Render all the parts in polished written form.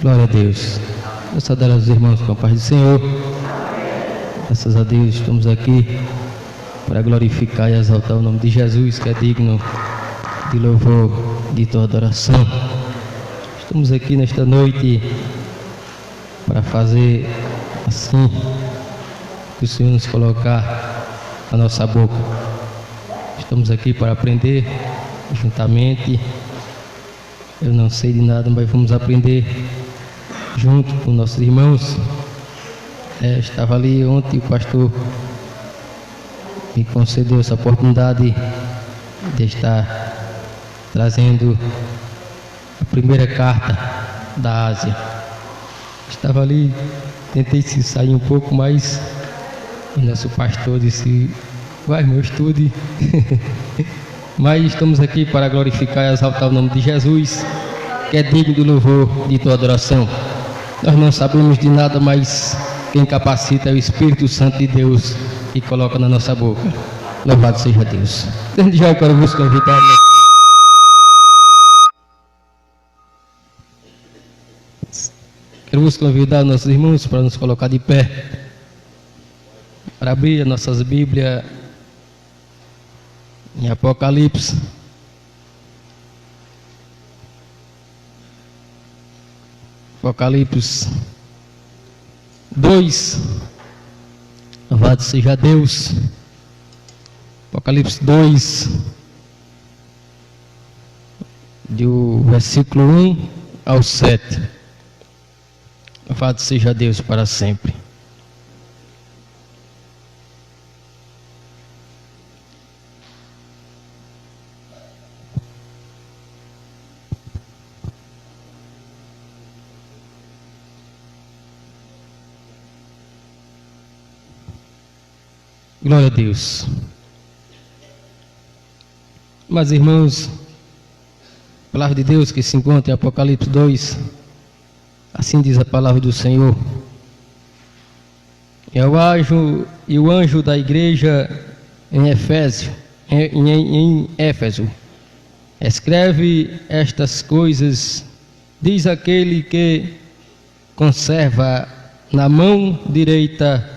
Glória a Deus. Eu saudar os irmãos com a paz do Senhor. Graças a Deus estamos aqui para glorificar e exaltar o nome de Jesus, que é digno de louvor, de toda adoração. Estamos aqui nesta noite para fazer assim que o Senhor nos colocar na nossa boca. Estamos aqui para aprender juntamente. Eu não sei de nada, mas vamos aprender junto com nossos irmãos. Estava ali ontem, o pastor me concedeu essa oportunidade de estar trazendo a primeira carta da Ásia. Estava ali, tentei se sair um pouco, mas o nosso pastor disse: vai, meu, estude. Mas estamos aqui para glorificar e exaltar o nome de Jesus, que é digno do louvor, de toda adoração. Nós não sabemos de nada, mas quem capacita é o Espírito Santo de Deus que coloca na nossa boca. Louvado seja Deus. Desde já eu quero vos convidar. Quero vos convidar, nossos irmãos, para nos colocar de pé, para abrir as nossas Bíblias em Apocalipse. Apocalipse 2. Louvado seja Deus. Apocalipse 2, do versículo 1 ao 7. Louvado seja Deus para sempre. Glória a Deus. Mas, irmãos, a palavra de Deus que se encontra em Apocalipse 2, assim diz a palavra do Senhor. É o anjo da igreja em Éfeso. Escreve estas coisas, diz aquele que conserva na mão direita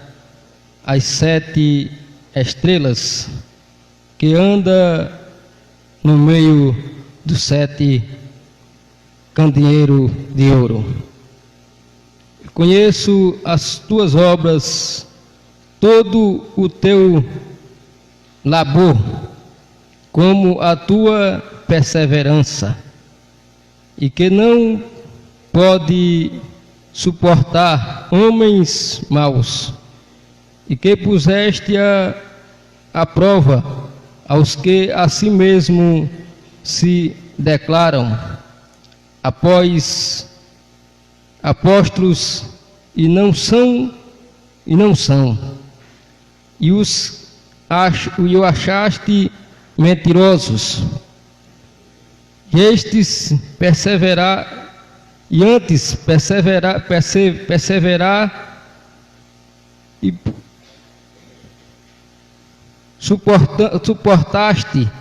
as 7 estrelas, que anda no meio dos 7 candeeiros de ouro. Conheço as tuas obras, todo o teu labor, como a tua perseverança, e que não pode suportar homens maus, e que puseste a prova aos que a si mesmo se declaram após apóstolos e não são, e o achaste mentirosos. E estes perseverar e suportaste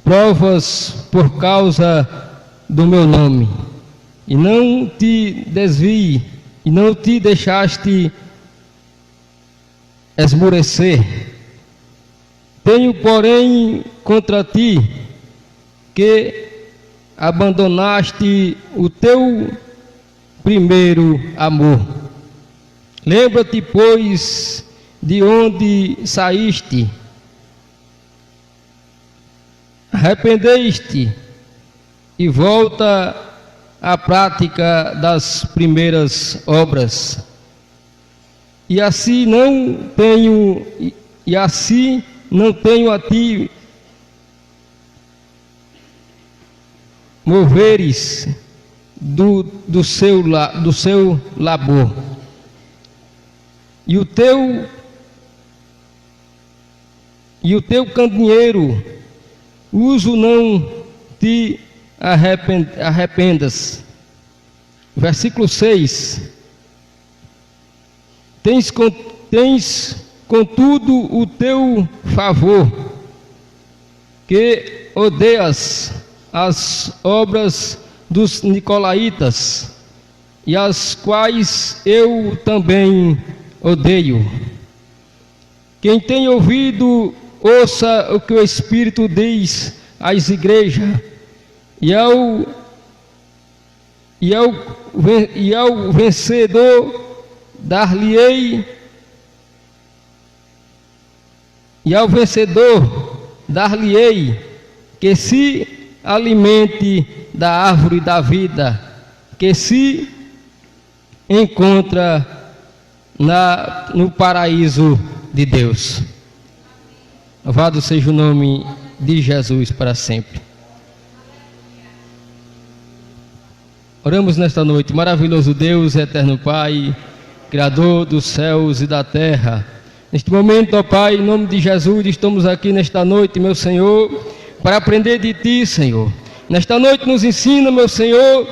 provas por causa do meu nome, e não te desvie, e não te deixaste esmorecer. Tenho, porém, contra ti que abandonaste o teu primeiro amor. Lembra-te, pois, de onde saíste, arrependeste e volta à prática das primeiras obras. E assim não tenho a ti moveres do seu labor, e o teu candeeiro uso não te arrependas. Versículo 6. Tens contudo o teu favor, que odeias as obras dos nicolaítas e as quais eu também odeio. Quem tem ouvido, ouça o que o Espírito diz às igrejas, e ao vencedor dar-lhe-ei que se alimente da árvore da vida, que se encontra no paraíso de Deus. Louvado seja o nome de Jesus para sempre. Oramos nesta noite. Maravilhoso Deus, eterno Pai, Criador dos céus e da terra. Neste momento, ó Pai, em nome de Jesus, estamos aqui nesta noite, meu Senhor, para aprender de Ti, Senhor. Nesta noite nos ensina, meu Senhor,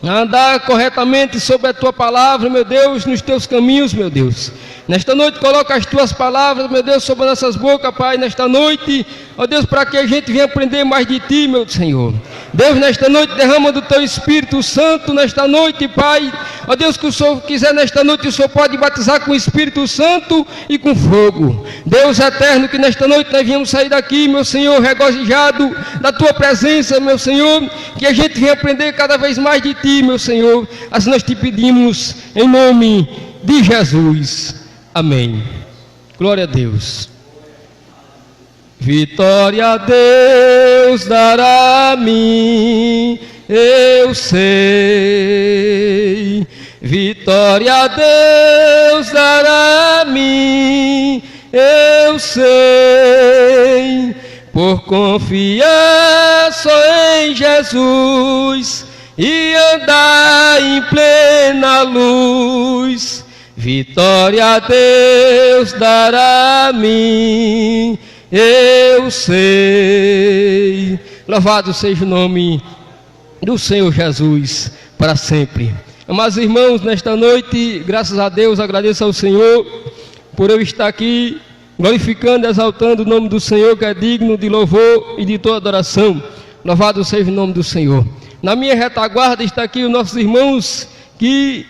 a andar corretamente sobre a Tua palavra, meu Deus, nos Teus caminhos, meu Deus. Nesta noite coloca as Tuas palavras, meu Deus, sobre nossas bocas, Pai, nesta noite, ó Deus, para que a gente venha aprender mais de Ti, meu Senhor. Deus, nesta noite derrama do Teu Espírito Santo, nesta noite, Pai, ó Deus, que o Senhor quiser nesta noite, o Senhor pode batizar com o Espírito Santo e com fogo. Deus eterno, que nesta noite nós viemos sair daqui, meu Senhor, regozijado da Tua presença, meu Senhor, que a gente venha aprender cada vez mais de Ti, meu Senhor. Assim nós te pedimos, em nome de Jesus. Amém. Glória a Deus. Vitória a Deus dará a mim, eu sei. Vitória a Deus dará a mim, eu sei. Por confiar só em Jesus e andar em plena luz. Vitória a Deus dará a mim, eu sei. Louvado seja o nome do Senhor Jesus para sempre. Amados irmãos, nesta noite, graças a Deus, agradeço ao Senhor por eu estar aqui glorificando e exaltando o nome do Senhor, que é digno de louvor e de toda adoração. Louvado seja o nome do Senhor. Na minha retaguarda está aqui os nossos irmãos que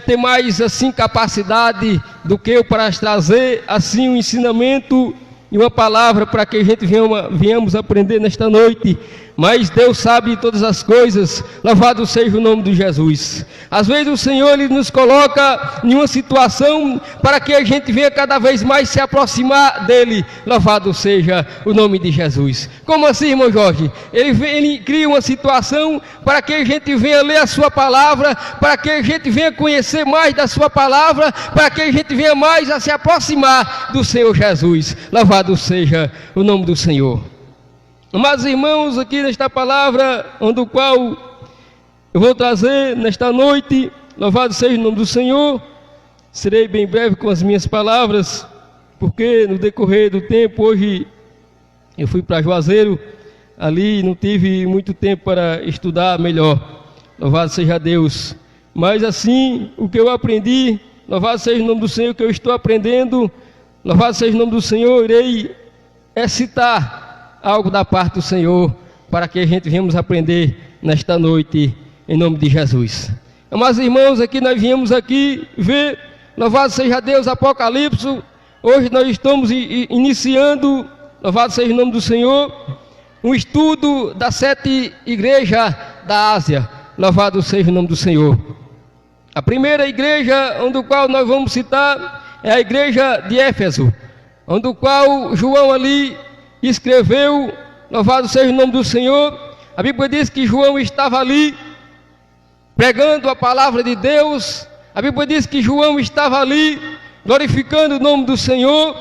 tem mais assim capacidade do que eu para trazer assim um ensinamento e uma palavra para que a gente venhamos aprender nesta noite. Mas Deus sabe de todas as coisas. Louvado seja o nome de Jesus. Às vezes o Senhor Ele nos coloca em uma situação para que a gente venha cada vez mais se aproximar dEle. Louvado seja o nome de Jesus. Como assim, irmão Jorge? Ele cria uma situação para que a gente venha ler a sua palavra, para que a gente venha conhecer mais da sua palavra, para que a gente venha mais a se aproximar do Senhor Jesus. Louvado seja o nome do Senhor. Amados irmãos, aqui nesta palavra, onde o qual eu vou trazer nesta noite, louvado seja o nome do Senhor. Serei bem breve com as minhas palavras, porque no decorrer do tempo, hoje eu fui para Juazeiro, ali não tive muito tempo para estudar melhor. Louvado seja Deus. Mas assim, o que eu aprendi, louvado seja o nome do Senhor, que eu estou aprendendo, louvado seja o nome do Senhor, irei citar algo da parte do Senhor, para que a gente venhamos aprender nesta noite, em nome de Jesus. Amados irmãos, aqui nós viemos aqui ver, louvado seja Deus, Apocalipse. Hoje nós estamos iniciando, louvado seja o nome do Senhor, um estudo das 7 igrejas da Ásia. Louvado seja o nome do Senhor. A primeira igreja, onde o qual nós vamos citar, é a igreja de Éfeso, onde o qual João ali escreveu, louvado seja o nome do Senhor. A Bíblia diz que João estava ali pregando a palavra de Deus. A Bíblia diz que João estava ali glorificando o nome do Senhor.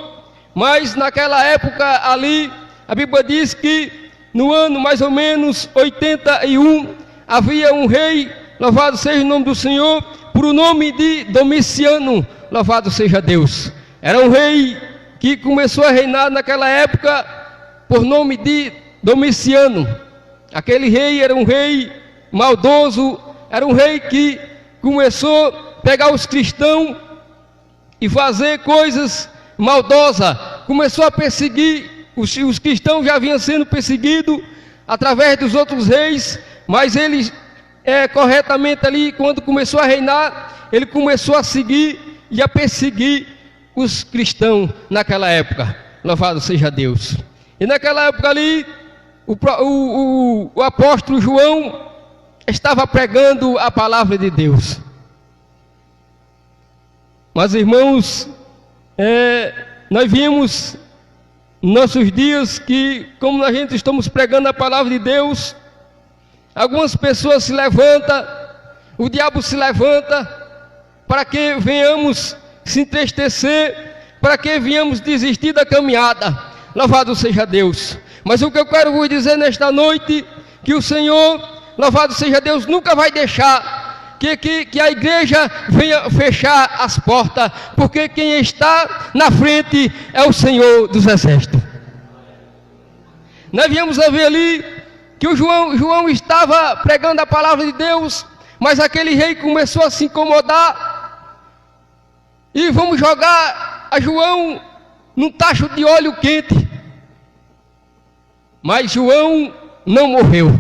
Mas naquela época ali, a Bíblia diz que no ano mais ou menos 81, havia um rei, louvado seja o nome do Senhor, por o nome de Domiciano. Louvado seja Deus. Era um rei que começou a reinar naquela época por nome de Domiciano. Aquele rei era um rei maldoso, era um rei que começou a pegar os cristãos e fazer coisas maldosas, começou a perseguir, os cristãos já vinham sendo perseguidos através dos outros reis, mas ele corretamente ali, quando começou a reinar, ele começou a seguir e a perseguir os cristãos naquela época. Louvado seja Deus. E naquela época ali, o apóstolo João estava pregando a palavra de Deus. Mas irmãos, nós vimos nossos dias que, como a gente estamos pregando a palavra de Deus, algumas pessoas se levantam, o diabo se levanta para que venhamos se entristecer, para que venhamos desistir da caminhada. Louvado seja Deus. Mas o que eu quero vos dizer nesta noite, que o Senhor, louvado seja Deus, nunca vai deixar que a igreja venha fechar as portas, porque quem está na frente é o Senhor dos Exércitos. Nós viemos a ver ali que o João estava pregando a palavra de Deus, mas aquele rei começou a se incomodar, e vamos jogar a João num tacho de óleo quente. Mas João não morreu,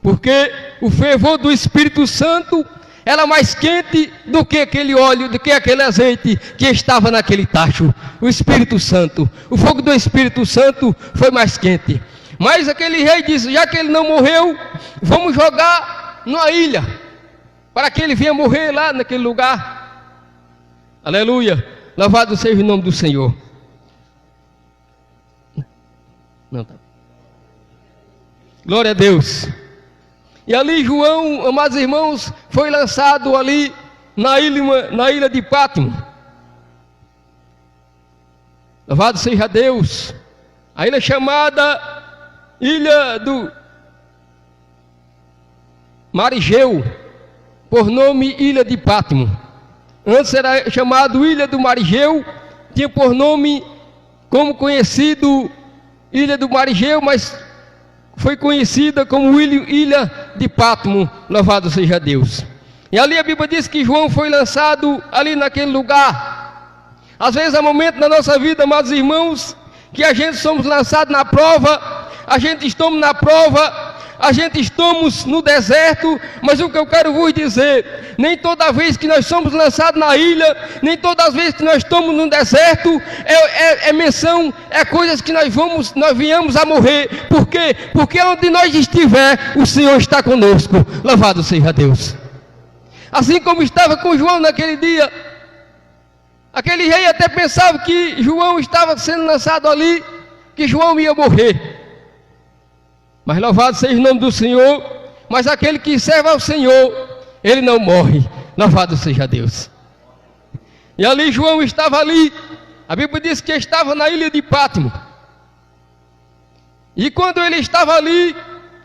porque o fervor do Espírito Santo era mais quente do que aquele óleo, do que aquele azeite que estava naquele tacho. O Espírito Santo, o fogo do Espírito Santo foi mais quente. Mas aquele rei disse: já que ele não morreu, vamos jogar numa ilha, para que ele venha morrer lá naquele lugar. Aleluia, louvado seja o nome do Senhor. Não, tá. Glória a Deus. E ali João, amados irmãos, foi lançado ali na ilha de Pátimo. Louvado seja Deus. A ilha chamada Ilha do Marigeu, por nome Ilha de Pátimo. Antes era chamado Ilha do Marigeu, tinha por nome como conhecido Ilha do Marigeu, mas foi conhecida como Ilha de Pátimo. Louvado seja Deus. E ali a Bíblia diz que João foi lançado ali naquele lugar. Às vezes há momentos na nossa vida, amados irmãos, que a gente somos lançados na prova, a gente estamos na prova, a gente estamos no deserto, mas o que eu quero vos dizer, nem toda vez que nós somos lançados na ilha, nem todas as vezes que nós estamos no deserto, menção, coisas que nós viemos a morrer. Por quê? Porque onde nós estiver, o Senhor está conosco. Louvado seja Deus. Assim como estava com João naquele dia, aquele rei até pensava que João estava sendo lançado ali, que João ia morrer. Mas louvado seja o nome do Senhor. Mas aquele que serve ao Senhor, ele não morre. Louvado seja Deus. E ali João estava ali. A Bíblia diz que estava na ilha de Pátimo. E quando ele estava ali,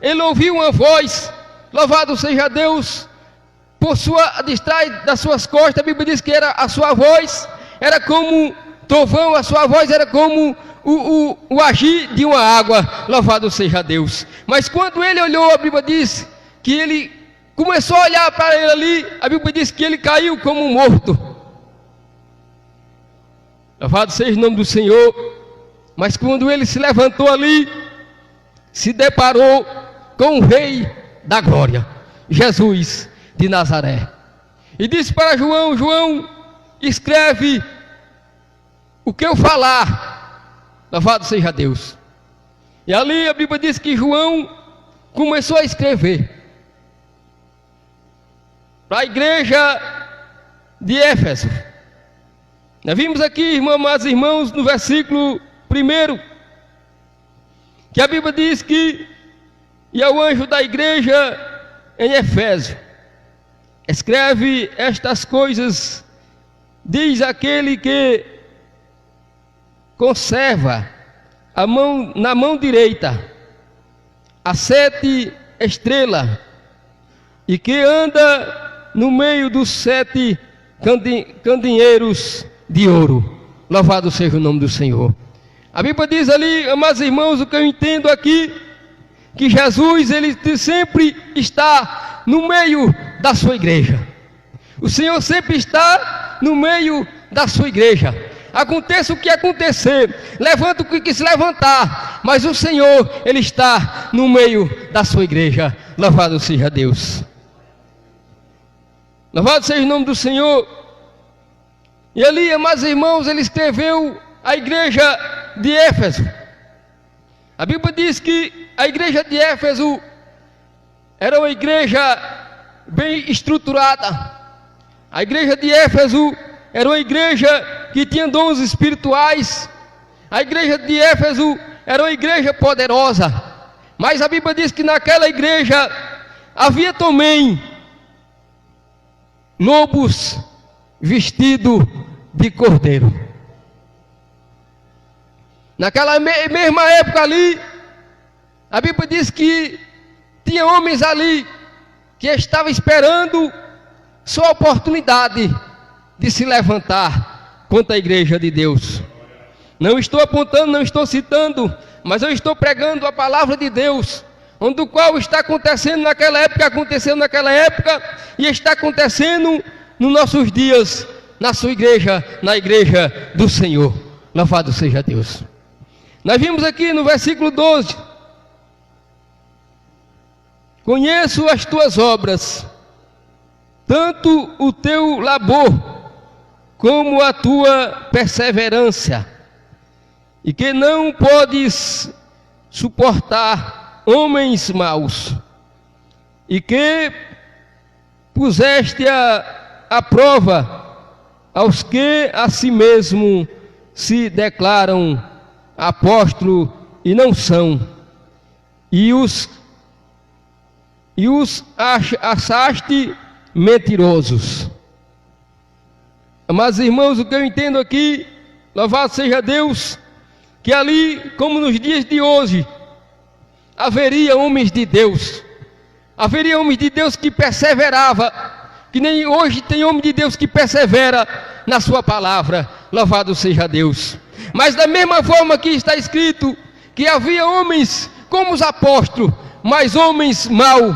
ele ouviu uma voz. Louvado seja Deus. Por detrás das suas costas, a Bíblia diz que era a sua voz, era como trovão, a sua voz era como o agir de uma água. Louvado seja Deus. Mas quando ele olhou, a Bíblia diz que ele começou a olhar para ele ali, a Bíblia diz que ele caiu como morto. Louvado seja o nome do Senhor. Mas quando ele se levantou ali, se deparou com o Rei da Glória, Jesus de Nazaré, e disse para João: João, escreve o que eu falar. Louvado seja Deus. E ali a Bíblia diz que João começou a escrever para a igreja de Éfeso. Nós vimos aqui, amados irmãos, no versículo 1, que a Bíblia diz que: e ao anjo da igreja em Efésio, escreve estas coisas, diz aquele que conserva na mão direita as 7 estrelas, e que anda no meio dos 7 candeeiros de ouro. Louvado seja o nome do Senhor. A Bíblia diz ali, amados irmãos, o que eu entendo aqui, que Jesus, ele sempre está no meio da sua igreja. O Senhor sempre está no meio da sua igreja. Aconteça o que acontecer, levanta o que se levantar, mas o Senhor, ele está no meio da sua igreja. Louvado seja Deus. Louvado seja o nome do Senhor. E ali, amados irmãos, ele escreveu a igreja de Éfeso. A Bíblia diz que a igreja de Éfeso era uma igreja bem estruturada. A igreja de Éfeso era uma igreja que tinha dons espirituais. A igreja de Éfeso era uma igreja poderosa. Mas a Bíblia diz que naquela igreja havia também lobos vestidos de cordeiro. Naquela mesma época ali, a Bíblia diz que tinha homens ali que estavam esperando sua oportunidade de se levantar contra a igreja de Deus. Não estou apontando, não estou citando, mas eu estou pregando a palavra de Deus, onde o qual está acontecendo naquela época, aconteceu naquela época e está acontecendo nos nossos dias, na sua igreja, na igreja do Senhor. Louvado seja Deus. Nós vimos aqui no versículo 12: conheço as tuas obras, tanto o teu labor como a tua perseverança, e que não podes suportar homens maus, e que puseste a prova aos que a si mesmo se declaram apóstolo e não são, e os achaste mentirosos. Mas irmãos, o que eu entendo aqui, louvado seja Deus, que ali, como nos dias de hoje, haveria homens de Deus, haveria homens de Deus que perseverava, que nem hoje tem homem de Deus que persevera na sua palavra. Louvado seja Deus. Mas da mesma forma que está escrito que havia homens como os apóstolos, mas homens maus,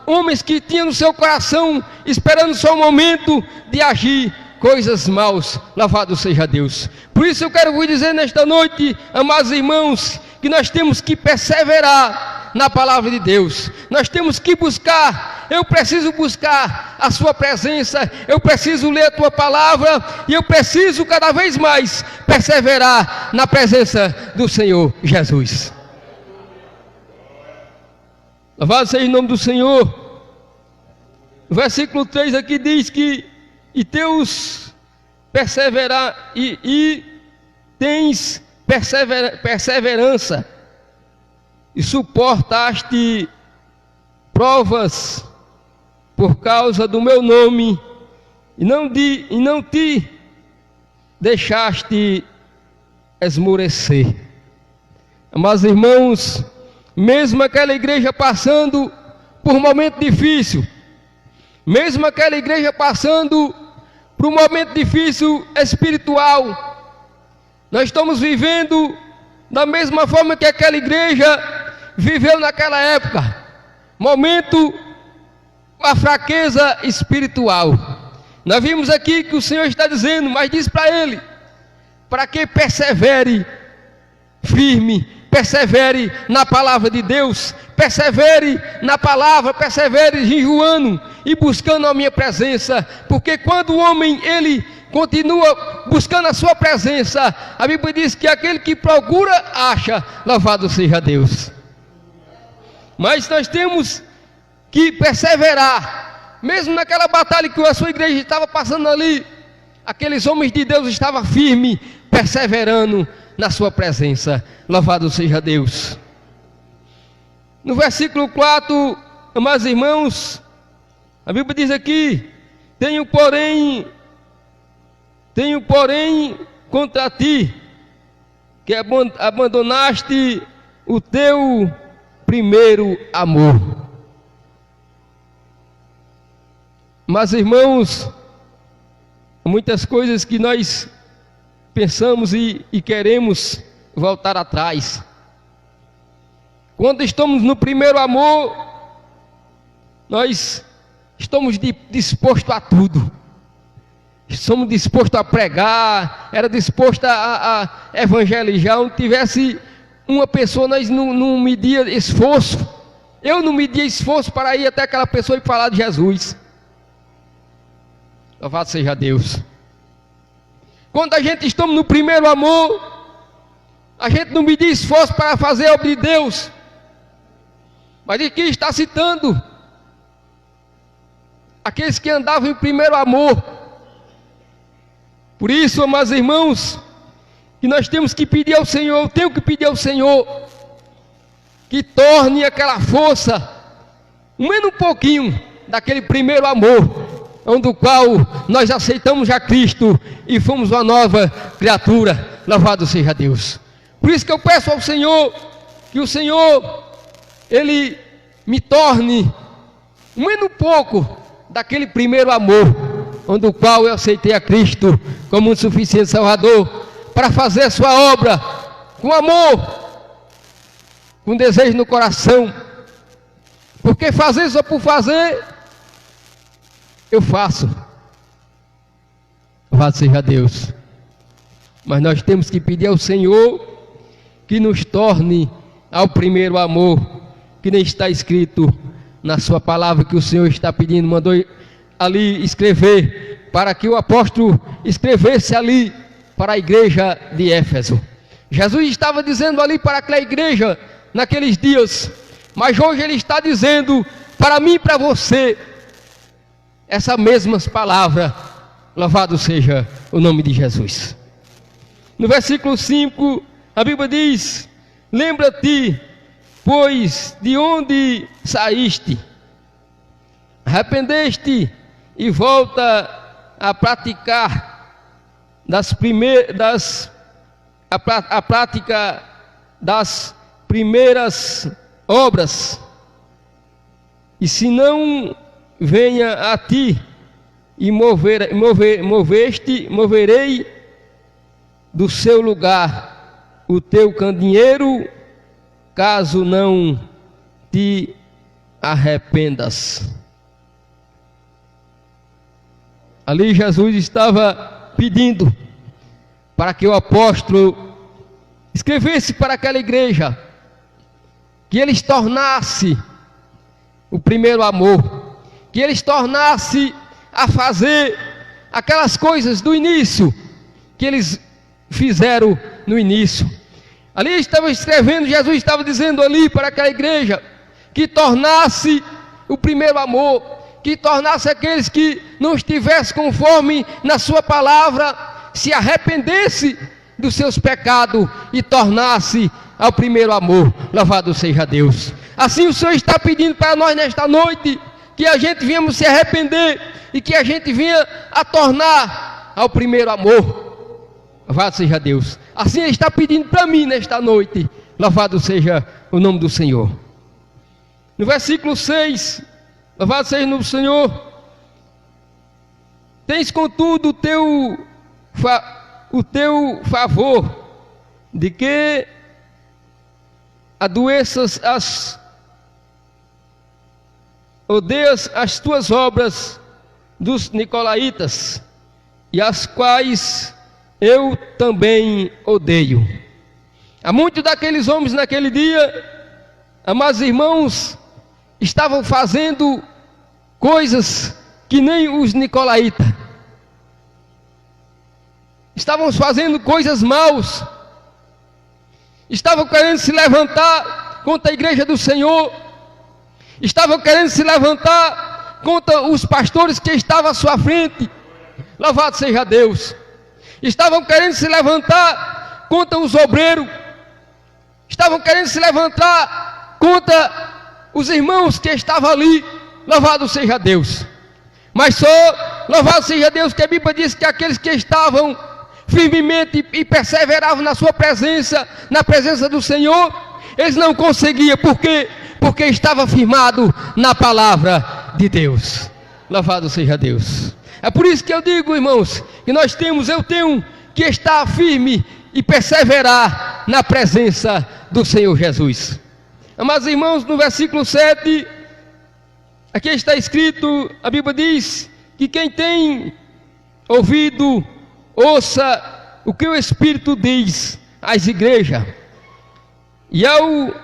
homens que tinham no seu coração esperando só o momento de agir coisas maus. Louvado seja Deus. Por isso eu quero vos dizer nesta noite, amados irmãos, que nós temos que perseverar na palavra de Deus. Nós temos que buscar, eu preciso buscar a sua presença, eu preciso ler a tua palavra, e eu preciso cada vez mais perseverar na presença do Senhor Jesus. Louvado seja o nome do Senhor. O versículo 3 aqui diz que e teus perseverar e tens perseverança e suportaste provas por causa do meu nome e não te deixaste esmorecer. Mas irmãos, mesmo aquela igreja passando por um momento difícil, mesmo aquela igreja passando por um momento difícil espiritual, nós estamos vivendo da mesma forma que aquela igreja viveu naquela época, momento, a fraqueza espiritual. Nós vimos aqui que o Senhor está dizendo, mas diz para ele, para que persevere firme, persevere na palavra de Deus, persevere na palavra, persevere jejuando e buscando a minha presença, porque quando o homem ele continua buscando a sua presença, a Bíblia diz que aquele que procura acha. Louvado seja Deus. Mas nós temos que perseverar, mesmo naquela batalha que a sua igreja estava passando ali, aqueles homens de Deus estavam firmes, perseverando na sua presença. Louvado seja Deus. No versículo 4, amados irmãos, a Bíblia diz aqui: tenho porém contra ti que abandonaste o teu primeiro amor. Mas irmãos, muitas coisas que nós pensamos e queremos voltar atrás. Quando estamos no primeiro amor, nós estamos dispostos a tudo. Somos dispostos a pregar, era disposto a evangelizar. Onde tivesse uma pessoa, nós não media esforço, eu não media esforço para ir até aquela pessoa e falar de Jesus. Louvado seja Deus. Quando a gente está no primeiro amor, a gente não media esforço para fazer a obra de Deus. Mas aqui está citando aqueles que andavam em primeiro amor. Por isso, amados irmãos, que nós temos que pedir ao Senhor, eu tenho que pedir ao Senhor que torne aquela força, menos um pouquinho, daquele primeiro amor, onde o qual nós aceitamos já Cristo e fomos uma nova criatura. Louvado seja Deus. Por isso que eu peço ao Senhor, que o Senhor, Ele me torne menos um pouco daquele primeiro amor, onde o qual eu aceitei a Cristo como um suficiente Salvador, para fazer a sua obra com amor, com desejo no coração. Porque fazer só por fazer, eu faço. Louvado seja Deus. Mas nós temos que pedir ao Senhor que nos torne ao primeiro amor, que nem está escrito na sua palavra, que o Senhor está pedindo, mandou ali escrever, para que o apóstolo escrevesse ali para a igreja de Éfeso. Jesus estava dizendo ali para aquela igreja naqueles dias, mas hoje Ele está dizendo para mim e para você essas mesmas palavras. Louvado seja o nome de Jesus. No versículo 5, a Bíblia diz: lembra-te, pois, de onde saíste, arrependeste e volta a praticar a prática das primeiras obras. E se não venha a ti e moverei do seu lugar o teu candeeiro, caso não te arrependas. Ali Jesus estava pedindo para que o apóstolo escrevesse para aquela igreja, que eles tornassem o primeiro amor, que eles tornassem a fazer aquelas coisas do início, que eles fizeram no início. Ali estava escrevendo, Jesus estava dizendo ali para aquela igreja, que tornasse o primeiro amor, que tornasse aqueles que não estivessem conforme na sua palavra, se arrependesse dos seus pecados e tornasse ao primeiro amor. Louvado seja Deus. Assim o Senhor está pedindo para nós nesta noite, que a gente venhamos se arrepender e que a gente venha a tornar ao primeiro amor. Louvado seja Deus. Assim Ele está pedindo para mim nesta noite. Louvado seja o nome do Senhor. No versículo 6, louvado seja o nome do Senhor. Tens contudo o teu favor, de que odeias as tuas obras dos nicolaítas, e as quais eu também odeio. Há muitos daqueles homens naquele dia, amados irmãos, estavam fazendo coisas que nem os nicolaítas. Estavam fazendo coisas maus. Estavam querendo se levantar contra a igreja do Senhor. Estavam querendo se levantar contra os pastores que estavam à sua frente. Louvado seja Deus. Estavam querendo se levantar contra os obreiros. Estavam querendo se levantar contra os irmãos que estavam ali. Louvado seja Deus. Mas só, louvado seja Deus, que a Bíblia diz que aqueles que estavam firmemente e perseveravam na sua presença, na presença do Senhor, eles não conseguiam. Por quê? Porque estava firmado na palavra de Deus. Louvado seja Deus. É por isso que eu digo, irmãos, que eu tenho que estar firme e perseverar na presença do Senhor Jesus. Amados irmãos, no versículo 7, aqui está escrito, a Bíblia diz que quem tem ouvido, ouça o que o Espírito diz às igrejas. E ao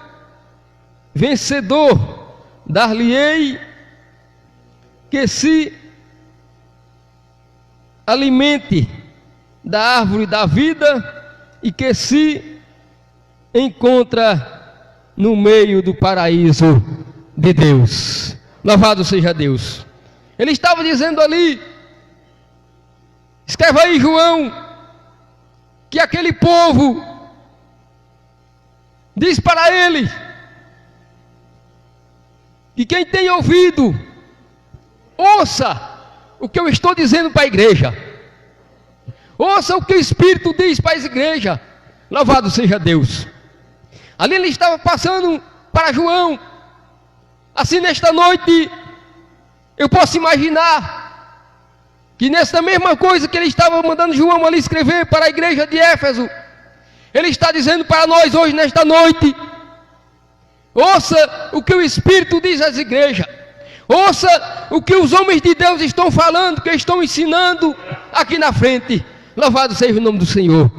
vencedor dar-lhe-ei que se alimente da árvore da vida e que se encontra no meio do paraíso de Deus. Louvado seja Deus. Ele estava dizendo ali, escreva aí, João, que aquele povo diz para ele, e quem tem ouvido, ouça o que eu estou dizendo para a igreja. Ouça o que o Espírito diz para a igreja. Louvado seja Deus. Ali ele estava passando para João. Assim, nesta noite, eu posso imaginar que nessa mesma coisa que ele estava mandando João ali escrever para a igreja de Éfeso, ele está dizendo para nós hoje, nesta noite, ouça o que o Espírito diz às igrejas. Ouça o que os homens de Deus estão falando, que estão ensinando aqui na frente. Louvado seja o nome do Senhor.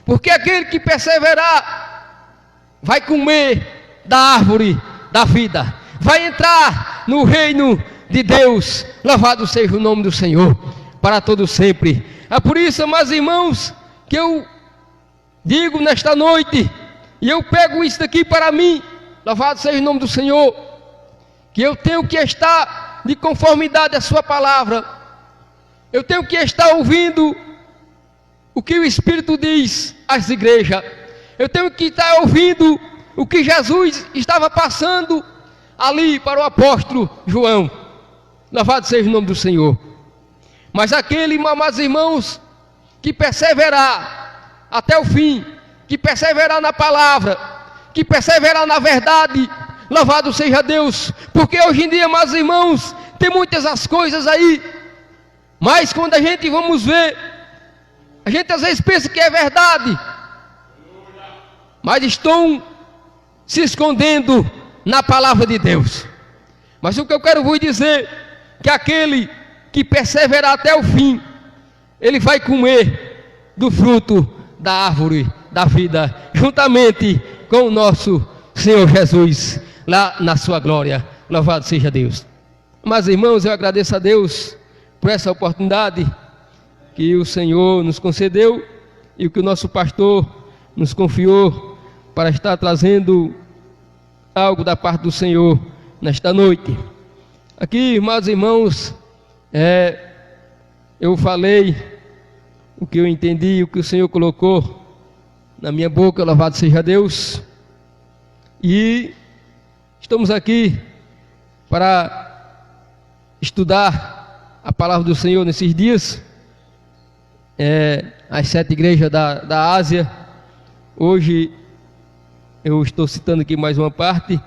Porque aquele que perseverar vai comer da árvore da vida, vai entrar no reino de Deus. Louvado seja o nome do Senhor para todo sempre. É por isso, meus irmãos, que eu digo nesta noite, e eu pego isso aqui para mim, louvado seja o nome do Senhor, que eu tenho que estar de conformidade à sua palavra. Eu tenho que estar ouvindo o que o Espírito diz às igrejas. Eu tenho que estar ouvindo o que Jesus estava passando ali para o apóstolo João. Louvado seja o nome do Senhor. Mas aquele, amados irmãos, que perseverar até o fim, que perseverar na palavra, que perseverar na verdade, louvado seja Deus. Porque hoje em dia, amados irmãos, tem muitas as coisas aí, mas quando a gente vamos ver, a gente às vezes pensa que é verdade, mas estão se escondendo na palavra de Deus. Mas o que eu quero vos dizer, que aquele que perseverar até o fim, ele vai comer do fruto da árvore da vida, juntamente com o nosso Senhor Jesus, lá na sua glória. Louvado seja Deus. Mas irmãos, eu agradeço a Deus por essa oportunidade que o Senhor nos concedeu e o que o nosso pastor nos confiou para estar trazendo algo da parte do Senhor nesta noite. Aqui, meus irmãos, eu falei o que eu entendi, o que o Senhor colocou na minha boca, louvado seja Deus. E estamos aqui para estudar a palavra do Senhor nesses dias. As 7 igrejas da Ásia. Hoje eu estou citando aqui mais uma parte.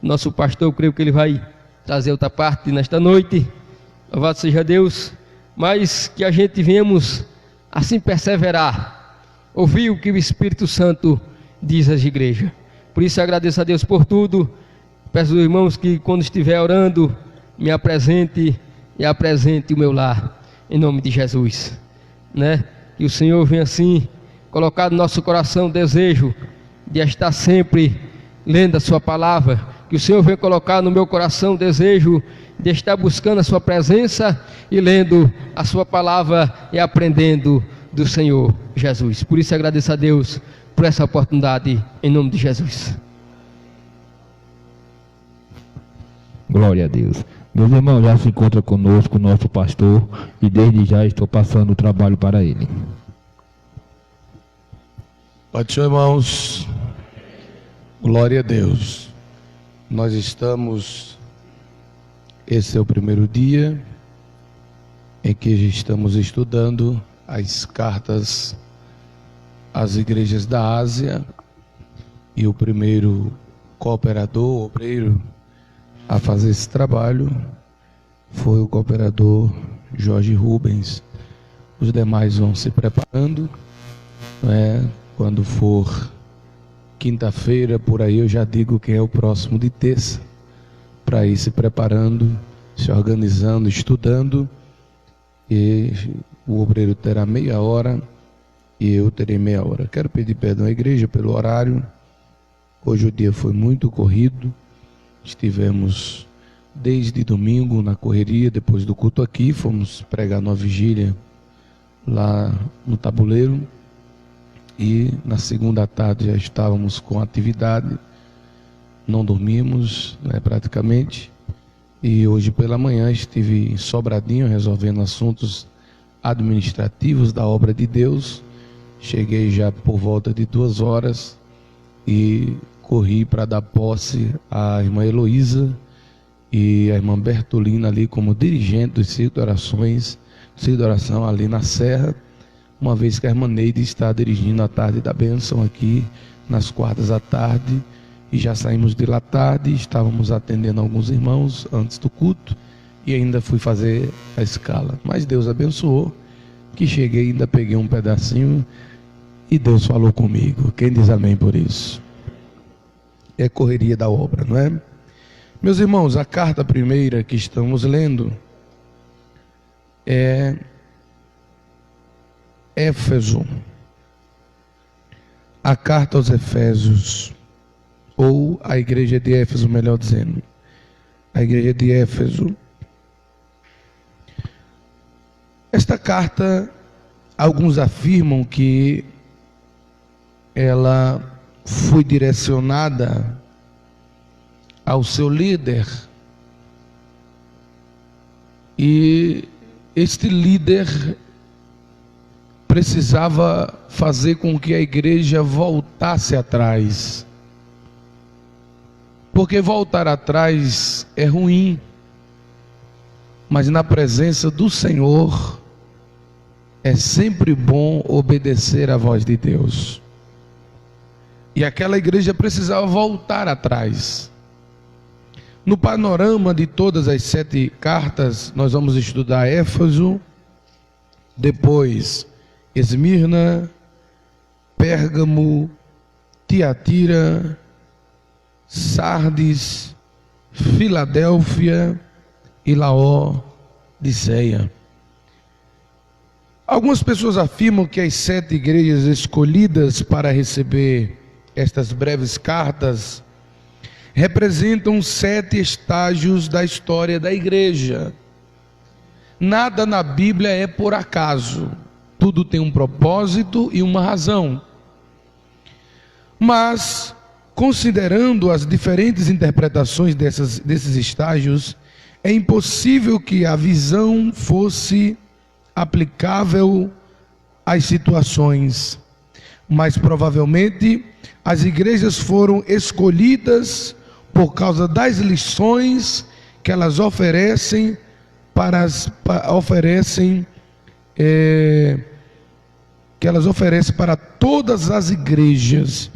Nosso pastor, eu creio que ele vai trazer outra parte nesta noite. Louvado seja Deus. Mas que a gente venhamos assim perseverar, ouvir o que o Espírito Santo diz às igrejas. Por isso eu agradeço a Deus por tudo. Peço aos irmãos que quando estiver orando, me apresente e apresente o meu lar, em nome de Jesus, né? Que o Senhor venha assim colocar no nosso coração o desejo de estar sempre lendo a sua palavra. Que o Senhor venha colocar no meu coração o desejo de estar buscando a sua presença e lendo a sua palavra e aprendendo do Senhor Jesus. Por isso agradeço a Deus por essa oportunidade, em nome de Jesus. Glória a Deus. Meus irmãos, já se encontra conosco o nosso pastor e desde já estou passando o trabalho para ele. Pai do Senhor, irmãos, glória a Deus. Nós estamos, esse é o primeiro dia em que estamos estudando as cartas às igrejas da Ásia, e o primeiro cooperador, obreiro, a fazer esse trabalho foi o cooperador Jorge Rubens. Os demais vão se preparando, quando for quinta-feira, por aí eu já digo quem é o próximo de terça, para ir se preparando, se organizando, estudando, e o obreiro terá meia hora e eu terei meia hora. Quero pedir perdão à igreja pelo horário. Hoje o dia foi muito corrido, Estivemos desde domingo na correria, depois do culto aqui, fomos pregar numa vigília lá no Tabuleiro, e na segunda tarde já estávamos com atividade, não dormimos, né, praticamente, e hoje pela manhã estive em Sobradinho resolvendo assuntos administrativos da obra de Deus. Cheguei já por volta de 2 horas e corri para dar posse à irmã Heloísa e à irmã Bertolina ali como dirigente do Círculo de Oração ali na Serra, uma vez que a irmã Neide está dirigindo a tarde da bênção aqui nas quartas à tarde, e já saímos de lá tarde, estávamos atendendo alguns irmãos antes do culto e ainda fui fazer a escala, mas Deus abençoou, que cheguei, ainda peguei um pedacinho e Deus falou comigo. Quem diz amém por isso? É correria da obra, não é? Meus irmãos, a carta primeira que estamos lendo é Éfeso, a carta aos Efésios, ou a igreja de Éfeso, melhor dizendo, a igreja de Éfeso. Esta carta, alguns afirmam que ela foi direcionada ao seu líder, e este líder precisava fazer com que a igreja voltasse atrás, porque voltar atrás é ruim, mas na presença do Senhor é sempre bom obedecer à voz de Deus. E aquela igreja precisava voltar atrás. No panorama de todas as 7 cartas, nós vamos estudar Éfeso, depois Esmirna, Pérgamo, Tiatira, Sardes, Filadélfia e Laodiceia. Algumas pessoas afirmam que as 7 igrejas escolhidas para receber estas breves cartas representam 7 estágios da história da igreja. Nada na Bíblia é por acaso, tudo tem um propósito e uma razão. Mas, considerando as diferentes interpretações desses estágios, é impossível que a visão fosse aplicável às situações, mas provavelmente as igrejas foram escolhidas por causa das lições que elas oferecem para todas as igrejas.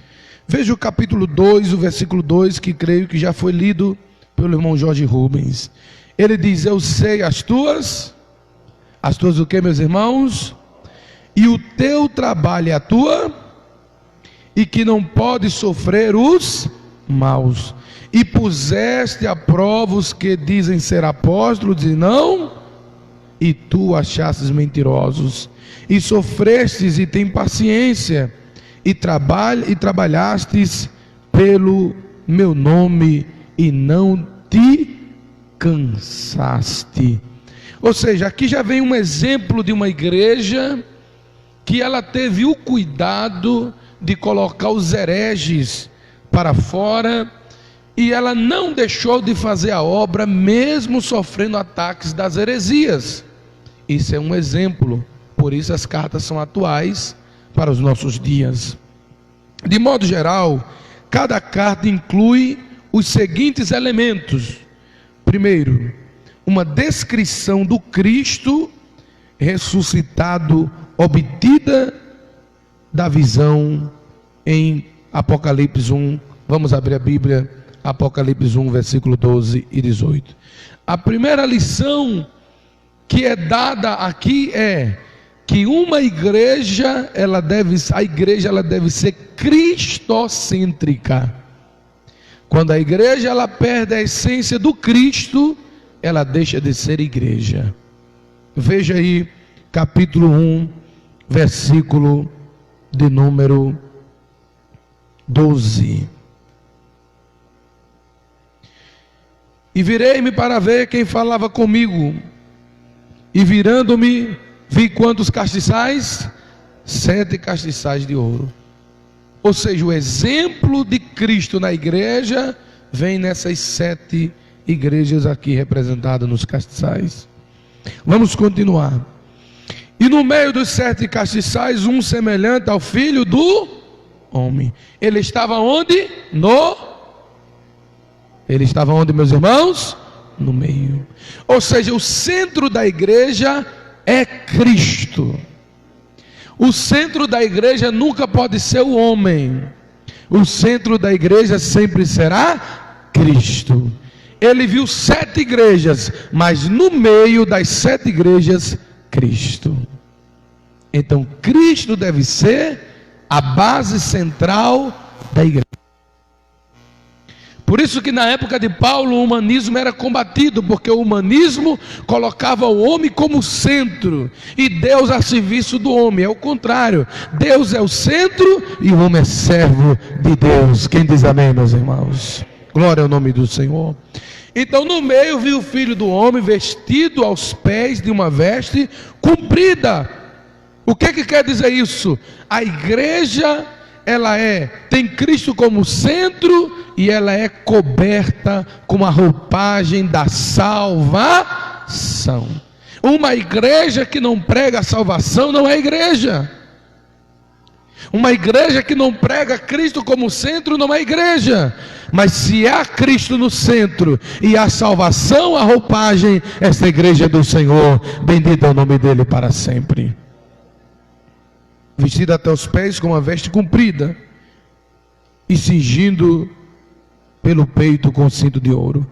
Veja o capítulo 2, o versículo 2, que creio que já foi lido pelo irmão Jorge Rubens. Ele diz: eu sei as tuas o que, meus irmãos? E o teu trabalho é a tua, e que não pode sofrer os maus. E puseste a prova os que dizem ser apóstolos e não, e tu achastes mentirosos. E sofrestes e tem paciência, e trabalhastes pelo meu nome, e não te cansaste. Ou seja, aqui já vem um exemplo de uma igreja que ela teve o cuidado de colocar os hereges para fora, e ela não deixou de fazer a obra, mesmo sofrendo ataques das heresias. Isso é um exemplo, por isso as cartas são atuais para os nossos dias. De modo geral, cada carta inclui os seguintes elementos. Primeiro, uma descrição do Cristo ressuscitado, obtida da visão em Apocalipse 1. Vamos abrir a Bíblia, Apocalipse 1, versículo 12 e 18. A primeira lição que é dada aqui é que uma igreja, a igreja deve ser cristocêntrica. Quando a igreja ela perde a essência do Cristo, ela deixa de ser igreja. Veja aí, capítulo 1, versículo de número 12. E virei-me para ver quem falava comigo. E virando-me, vi quantos castiçais? 7 castiçais de ouro. Ou seja, o exemplo de Cristo na igreja vem nessas 7 igrejas aqui representadas nos castiçais. Vamos continuar. E no meio dos 7 castiçais, um semelhante ao Filho do Homem. Ele estava onde? Ele estava onde, meus irmãos? No meio. Ou seja, o centro da igreja é Cristo. O centro da igreja nunca pode ser o homem. O centro da igreja sempre será Cristo. Ele viu 7 igrejas, mas no meio das 7 igrejas, Cristo. Então Cristo deve ser a base central da igreja. Por isso que na época de Paulo o humanismo era combatido, porque o humanismo colocava o homem como centro e Deus a serviço do homem. É o contrário, Deus é o centro e o homem é servo de Deus. Quem diz amém, meus irmãos? Glória ao nome do Senhor. Então no meio viu o Filho do Homem vestido aos pés de uma veste comprida. O que quer dizer isso? A igreja, ela tem Cristo como centro e ela é coberta com a roupagem da salvação. Uma igreja que não prega a salvação não é igreja. Uma igreja que não prega Cristo como centro não é igreja. Mas se há Cristo no centro e a salvação, a roupagem, esta igreja é do Senhor. Bendito é o nome dele para sempre. Vestido até os pés com uma veste comprida e cingindo pelo peito com cinto de ouro.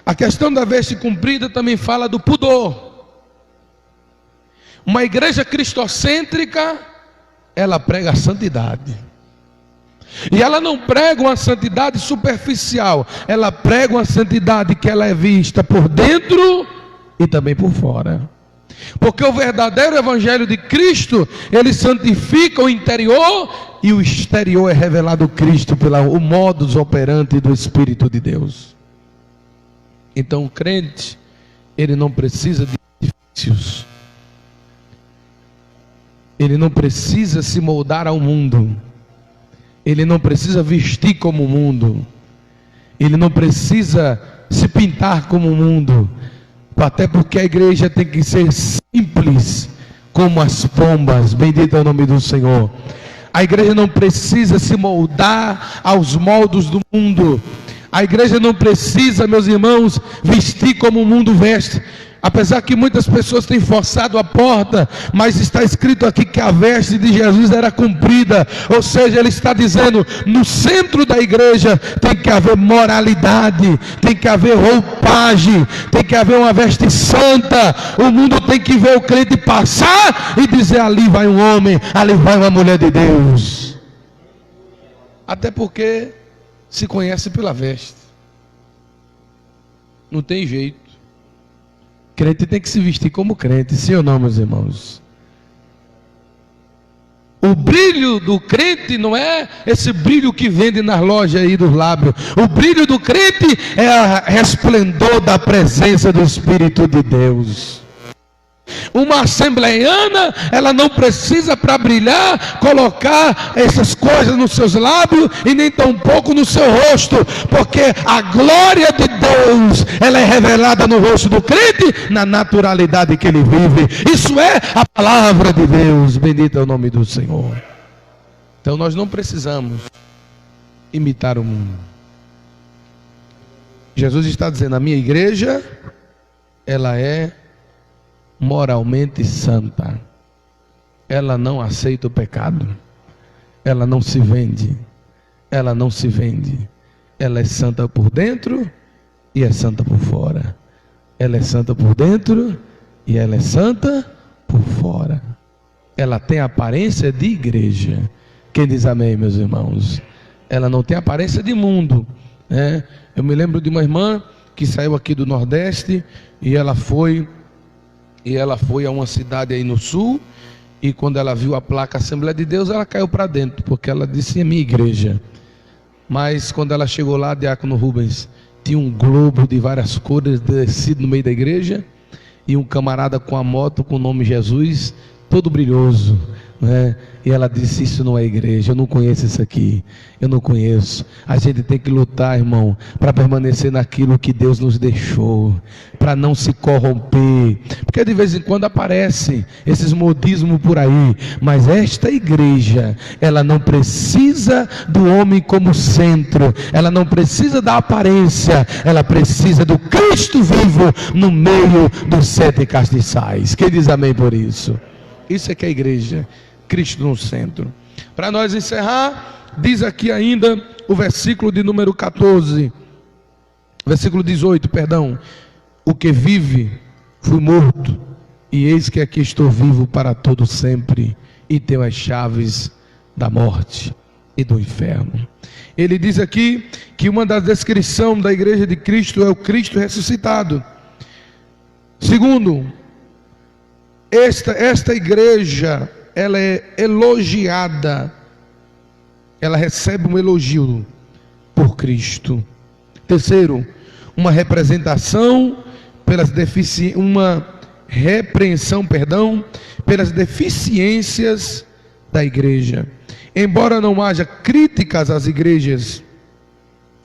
A questão da veste comprida também fala do pudor. Uma igreja cristocêntrica, ela prega a santidade. E ela não prega uma santidade superficial, ela prega uma santidade que ela é vista por dentro e também por fora. Porque o verdadeiro evangelho de Cristo, ele santifica o interior e o exterior é revelado Cristo pelo modus operandi do Espírito de Deus. Então o crente, ele não precisa de edifícios, ele não precisa se moldar ao mundo, ele não precisa vestir como o mundo, ele não precisa se pintar como o mundo. Até porque a igreja tem que ser simples como as pombas. Bendito é o nome do Senhor. A igreja não precisa se moldar aos moldos do mundo. A igreja não precisa, meus irmãos, vestir como o mundo veste. Apesar que muitas pessoas têm forçado a porta, mas está escrito aqui que a veste de Jesus era comprida. Ou seja, ele está dizendo, no centro da igreja tem que haver moralidade, tem que haver roupagem, tem que haver uma veste santa. O mundo tem que ver o crente passar e dizer, ali vai um homem, ali vai uma mulher de Deus. Até porque se conhece pela veste. Não tem jeito. Crente tem que se vestir como crente, sim ou não, meus irmãos? O brilho do crente não é esse brilho que vende nas lojas aí dos lábios. O brilho do crente é o resplendor da presença do Espírito de Deus. Uma assembleiana, ela não precisa para brilhar colocar essas coisas nos seus lábios e nem tampouco no seu rosto, porque a glória de Deus, ela é revelada no rosto do crente, na naturalidade que ele vive. Isso é a palavra de Deus. Bendito é o nome do Senhor. Então nós não precisamos imitar o mundo. Jesus está dizendo, a minha igreja, ela é moralmente santa. Ela não aceita o pecado. Ela não se vende. Ela não se vende. Ela é santa por dentro e é santa por fora. Ela é santa por dentro e ela é santa por fora. Ela tem aparência de igreja. Quem diz amém, meus irmãos? Ela não tem aparência de mundo, né? Eu me lembro de uma irmã que saiu aqui do Nordeste e ela foi a uma cidade aí no sul, e quando ela viu a placa Assembleia de Deus, ela caiu para dentro, porque ela disse, é minha igreja. Mas quando ela chegou lá, diácono Rubens, tinha um globo de várias cores descido no meio da igreja, e um camarada com a moto com o nome Jesus, todo brilhoso, né? E ela disse: isso não é igreja, eu não conheço isso aqui, eu não conheço. A gente tem que lutar, irmão, para permanecer naquilo que Deus nos deixou, para não se corromper, porque de vez em quando aparecem esses modismos por aí, mas esta igreja, ela não precisa do homem como centro, ela não precisa da aparência, ela precisa do Cristo vivo no meio dos 7 castiçais. Quem diz amém por isso? Isso é que é a igreja, Cristo no centro. Para nós encerrar, diz aqui ainda o versículo de número 14, versículo 18, perdão: o que vive, fui morto, e eis que aqui estou vivo para todo sempre, e tenho as chaves da morte e do inferno. Ele diz aqui que uma das descrições da igreja de Cristo é o Cristo ressuscitado. Segundo, esta igreja, ela é elogiada, ela recebe um elogio por Cristo. Terceiro, uma representação pelas uma repreensão, pelas deficiências da igreja. Embora não haja críticas às igrejas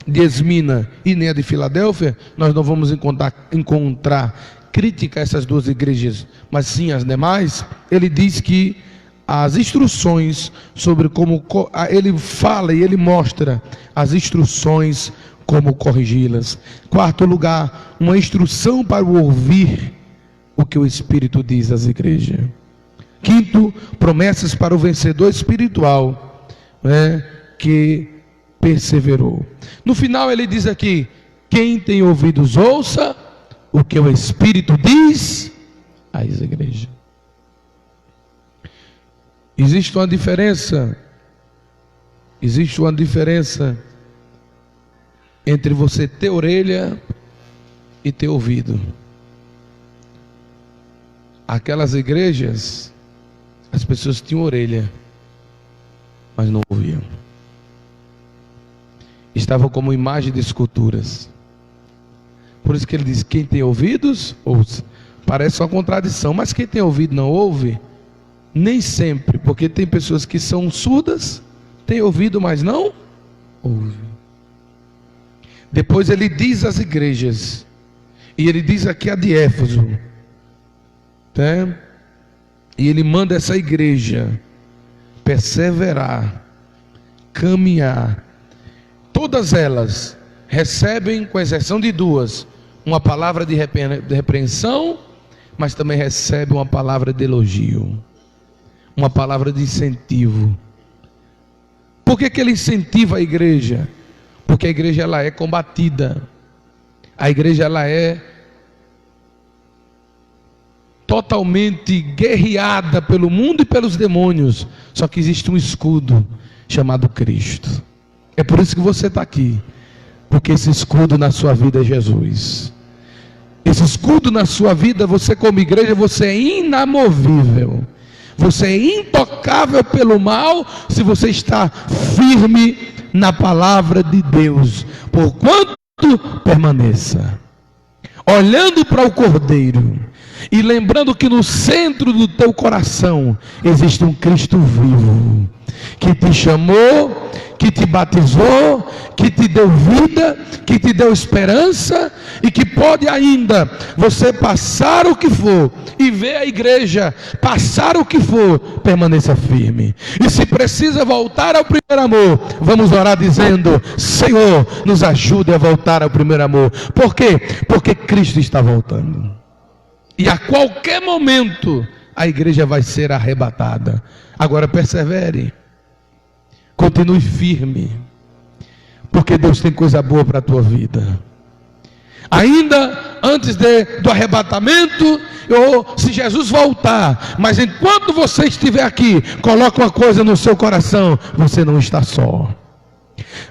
de Esmina e nem a de Filadélfia, nós não vamos encontrar crítica a essas duas igrejas, mas sim as demais. Ele diz que as instruções sobre como, ele fala e ele mostra as instruções como corrigi-las. Quarto lugar, uma instrução para o ouvir o que o Espírito diz às igrejas. Quinto, promessas para o vencedor espiritual, né, que perseverou. No final ele diz aqui: quem tem ouvidos ouça o que o Espírito diz às igrejas. Existe uma diferença entre você ter orelha e ter ouvido. Aquelas igrejas, as pessoas tinham orelha, mas não ouviam. Estavam como imagem de esculturas. Por isso que ele diz: quem tem ouvidos, ouça. Parece uma contradição, mas quem tem ouvido não ouve? Nem sempre, porque tem pessoas que são surdas, têm ouvido, mas não ouvem. Depois ele diz às igrejas, e ele diz aqui a de Éfeso, né? E ele manda essa igreja perseverar, caminhar. Todas elas recebem, com exceção de duas, uma palavra de repreensão, mas também recebem uma palavra de elogio, uma palavra de incentivo. Por que ele incentiva a igreja? Porque a igreja, ela é combatida, a igreja, ela é totalmente guerreada pelo mundo e pelos demônios, só que existe um escudo chamado Cristo. É por isso que você está aqui, porque esse escudo na sua vida é Jesus. Esse escudo na sua vida, você como igreja, você é inamovível, você é intocável pelo mal, se você está firme na palavra de Deus, porquanto permaneça, olhando para o Cordeiro, e lembrando que no centro do teu coração existe um Cristo vivo, que te chamou, que te batizou, que te deu vida, que te deu esperança, e que pode ainda você passar o que for, e ver a igreja passar o que for, permaneça firme. E se precisa voltar ao primeiro amor, vamos orar dizendo: Senhor, nos ajude a voltar ao primeiro amor. Por quê? Porque Cristo está voltando, e a qualquer momento a igreja vai ser arrebatada. Agora persevere, continue firme, porque Deus tem coisa boa para a tua vida. Ainda antes do arrebatamento, ou se Jesus voltar, mas enquanto você estiver aqui, coloque uma coisa no seu coração: você não está só.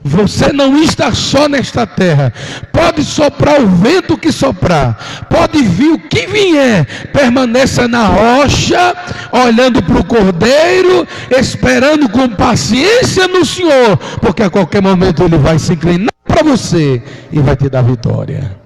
Você não está só nesta terra. Pode soprar o vento que soprar, pode vir o que vier, permaneça na rocha, olhando para o Cordeiro, esperando com paciência no Senhor, porque a qualquer momento Ele vai se inclinar para para você e vai te dar vitória.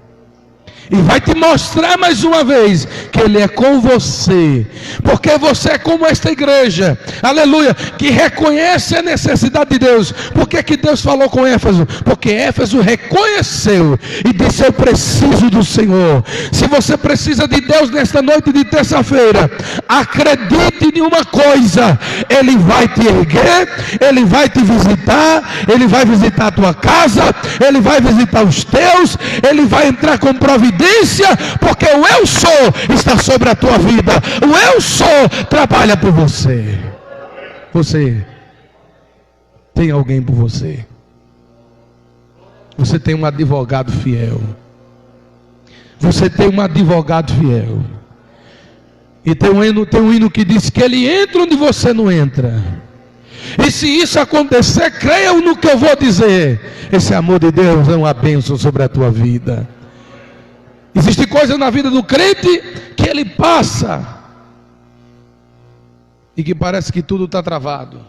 E vai te mostrar mais uma vez que Ele é com você, porque você é como esta igreja, aleluia, que reconhece a necessidade de Deus. Por que que Deus falou com Éfeso? Porque Éfeso reconheceu e disse: eu preciso do Senhor. Se você precisa de Deus nesta noite de terça-feira, acredite em uma coisa: Ele vai te erguer, Ele vai te visitar, Ele vai visitar a tua casa, Ele vai visitar os teus, Ele vai entrar com providência, porque o eu sou está sobre a tua vida. O eu sou trabalha por você. Você tem alguém por você. Você tem um advogado fiel. Você tem um advogado fiel. E tem um hino que diz que ele entra onde você não entra. E se isso acontecer, creia no que eu vou dizer. Esse amor de Deus é uma bênção sobre a tua vida. Existe coisa na vida do crente que ele passa e que parece que tudo está travado.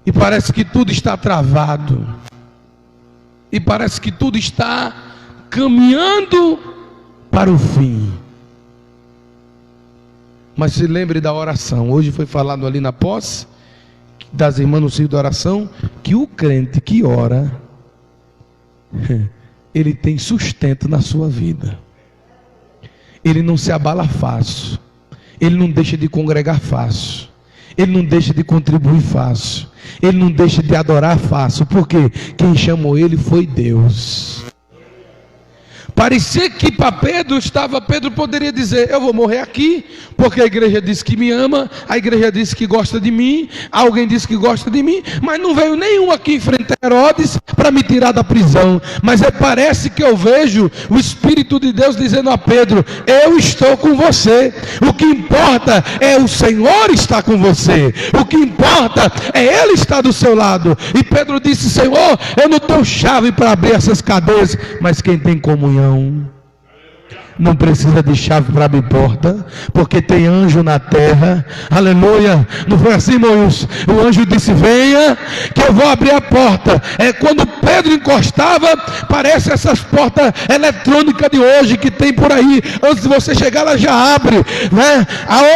E parece que tudo está travado. E parece que tudo está caminhando para o fim. Mas se lembre da oração. Hoje foi falado ali na posse das irmãs no ciclo da oração que o crente que ora, ele tem sustento na sua vida. Ele não se abala fácil. Ele não deixa de congregar fácil. Ele não deixa de contribuir fácil. Ele não deixa de adorar fácil. Porque quem chamou ele foi Deus. Parecia que para Pedro poderia dizer: eu vou morrer aqui, porque a igreja disse que me ama, a igreja disse que gosta de mim, alguém disse que gosta de mim, mas não veio nenhum aqui enfrentar Herodes para me tirar da prisão. Mas parece que eu vejo o Espírito de Deus dizendo a Pedro: eu estou com você. O que importa é o Senhor estar com você. O que importa é Ele estar do seu lado. E Pedro disse: Senhor, eu não tenho chave para abrir essas cadeias, mas quem tem comunhão não precisa de chave para abrir porta, porque tem anjo na terra. Aleluia. Não foi assim, Moisés? O anjo disse: venha que eu vou abrir a porta. Quando Pedro encostava, parece essas portas eletrônicas de hoje que tem por aí. Antes de você chegar, ela já abre, né?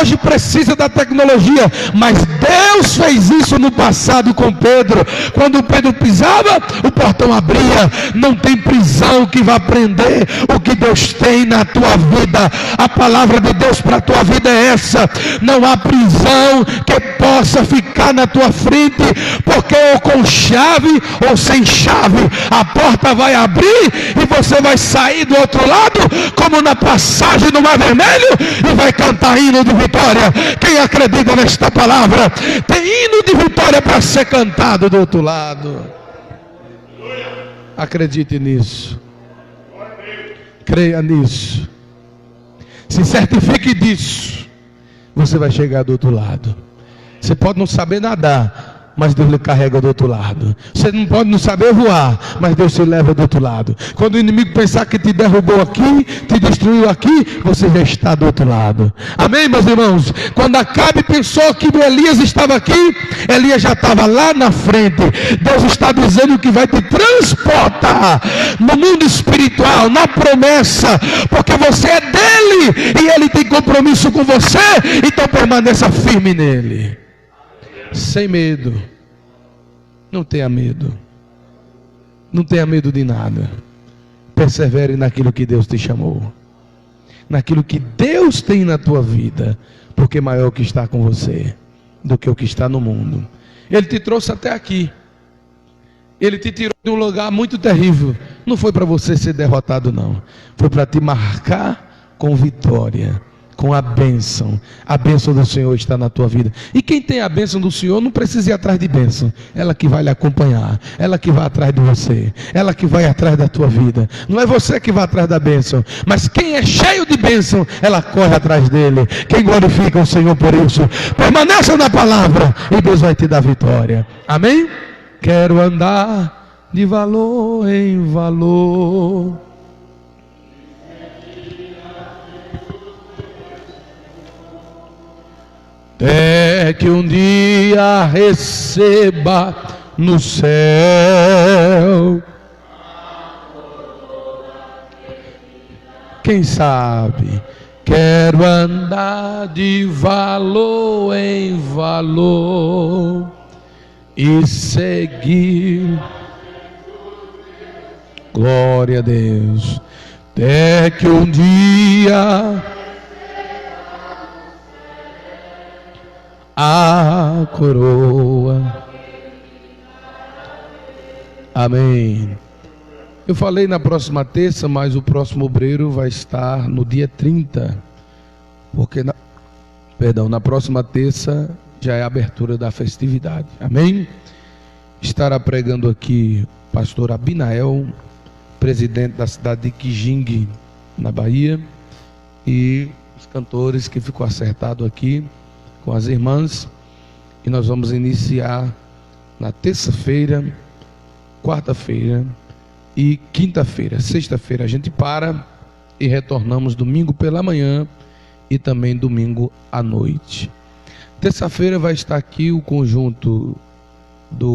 Hoje precisa da tecnologia, mas Deus fez isso no passado com Pedro. Quando Pedro pisava, o portão abria. Não tem prisão que vá prender o que Deus tem na tua vida. A palavra de Deus para a tua vida é essa: não há prisão que possa ficar na tua frente, porque ou com chave ou sem chave, a porta vai abrir e você vai sair do outro lado, como na passagem do Mar Vermelho, e vai cantar hino de vitória. Quem acredita nesta palavra, tem hino de vitória para ser cantado do outro lado. Acredite nisso. Creia nisso. Se certifique disso. Você vai chegar do outro lado. Você pode não saber nadar, mas Deus lhe carrega do outro lado. Você não pode não saber voar, mas Deus te leva do outro lado. Quando o inimigo pensar que te derrubou aqui, te destruiu aqui, você já está do outro lado. Amém, meus irmãos? Quando Acabe pensou que Elias estava aqui, Elias já estava lá na frente. Deus está dizendo que vai te transportar no mundo espiritual, na promessa, porque você é dele e ele tem compromisso com você. Então permaneça firme nele, sem medo. Não tenha medo. Não tenha medo de nada. Persevere naquilo que Deus te chamou, naquilo que Deus tem na tua vida, porque maior é o que está com você do que o que está no mundo. Ele te trouxe até aqui. Ele te tirou de um lugar muito terrível. Não foi para você ser derrotado, não. Foi para te marcar com vitória, com a bênção. A bênção do Senhor está na tua vida. E quem tem a bênção do Senhor não precisa ir atrás de bênção. Ela que vai lhe acompanhar. Ela que vai atrás de você. Ela que vai atrás da tua vida. Não é você que vai atrás da bênção, mas quem é cheio de bênção, ela corre atrás dele. Quem glorifica o Senhor por isso, permaneça na palavra e Deus vai te dar vitória. Amém? Quero andar de valor em valor. Até que um dia receba no céu. Quem sabe? Quero andar de valor em valor e seguir. Glória a Deus. Até que um dia a coroa. Amém. Eu falei na próxima terça, mas o próximo obreiro vai estar no dia 30, porque na próxima terça já é a abertura da festividade. Amém? Estará pregando aqui o pastor Abinael, presidente da cidade de Quijingue, na Bahia, e os cantores que ficou acertado aqui com as irmãs, e nós vamos iniciar na terça-feira, quarta-feira e quinta-feira. Sexta-feira a gente para e retornamos domingo pela manhã e também domingo à noite. Terça-feira vai estar aqui o conjunto do